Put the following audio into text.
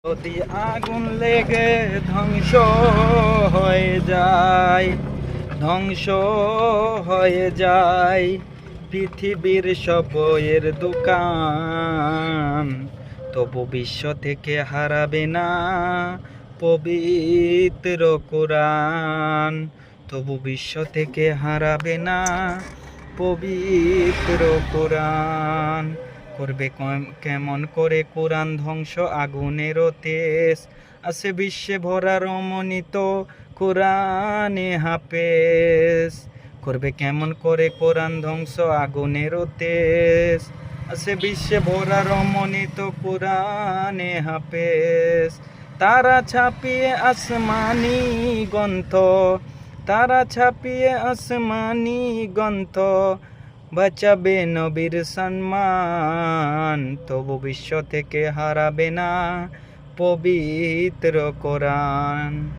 যদি আগুন লেগে ধ্বংস হয়ে যায়, ধ্বংস হয়ে যায় পৃথিবীর সব বইয়ের দোকান, তবু বিশ্ব থেকে হারাবে না পবিত্র কোরআন। তবু বিশ্ব থেকে হারাবে না পবিত্র কোরআন। করবে কেমন করে কোরআন ধ্বংস? আগুনেরও তেজ আছে বিশ্বে ভরা রমণীত কোরআনে হাফেজ। করবে কেমন করে কোরআন ধ্বংস? আগুনেরও তেজ আছে বিশ্বে ভরা রমণীত কোরআনে হাফেজ। তারা ছাপিয়ে আসমানি গ্রন্থ, তারা ছাপিয়ে আসমানি গ্রন্থ, বাঁচাবে নবীর সম্মান। তবু বিশ্ব থেকে হারাবে না পবিত্র কোরআন।